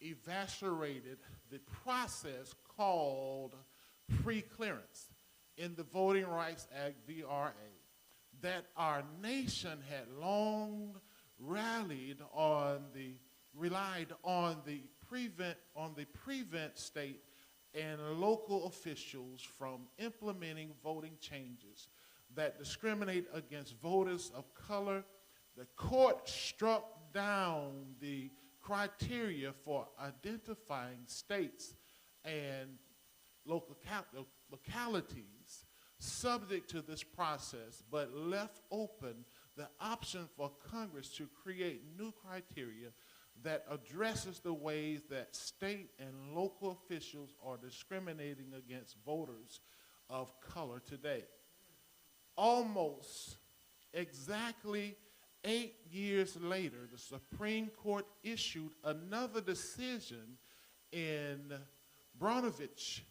eviscerated the process called pre-clearance in the Voting Rights Act, VRA, that our nation had long relied on the prevent state and local officials from implementing voting changes that discriminate against voters of color. The court struck down the criteria for identifying states and localities subject to this process, but left open the option for Congress to create new criteria that addresses the ways that state and local officials are discriminating against voters of color today. Almost exactly 8 years later, the Supreme Court issued another decision in Brnovich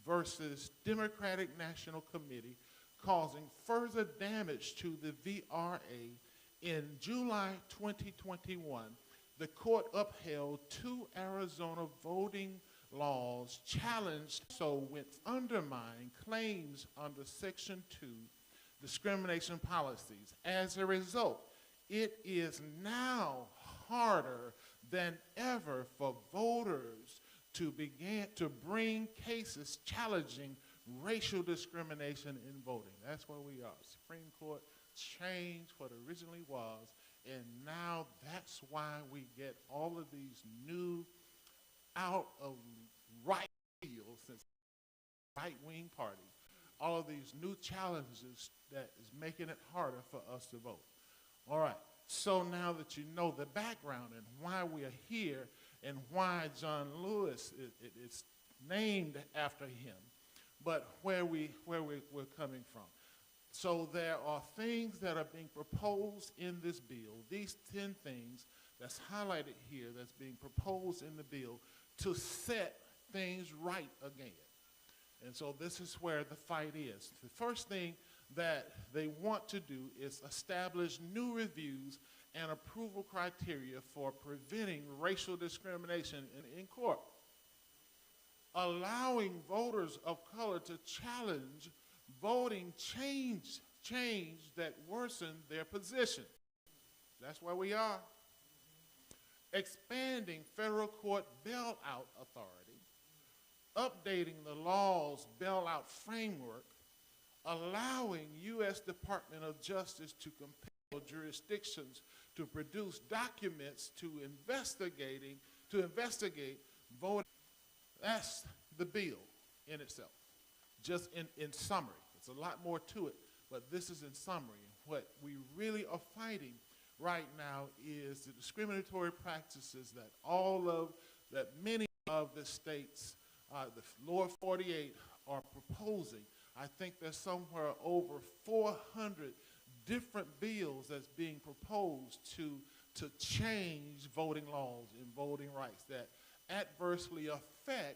versus Democratic National Committee, causing further damage to the VRA. In July 2021, the court upheld 2 Arizona voting laws challenged, so with undermine claims under Section 2 discrimination policies. As a result, it is now harder than ever for voters to begin to bring cases challenging racial discrimination in voting. That's where we are. Supreme Court changed what originally was, and now that's why we get all of these new out of right field, since right-wing parties, all of these new challenges that is making it harder for us to vote. All right, so now that you know the background and why we are here and why John Lewis is named after him, but where we're coming from. So there are things that are being proposed in this bill, these 10 things that's highlighted here that's being proposed in the bill to set things right again. And so this is where the fight is. The first thing that they want to do is establish new reviews and approval criteria for preventing racial discrimination in court, allowing voters of color to challenge voting change that worsen their position. That's where we are. Expanding federal court bailout authority, updating the law's bailout framework, allowing U.S. Department of Justice to compel jurisdictions to produce documents to investigate voting. That's the bill in itself, just in summary. There's a lot more to it, but this is in summary. What we really are fighting right now is the discriminatory practices that many of the states, the lower 48, are proposing. I think there's somewhere over 400 different bills that's being proposed to change voting laws and voting rights that adversely affect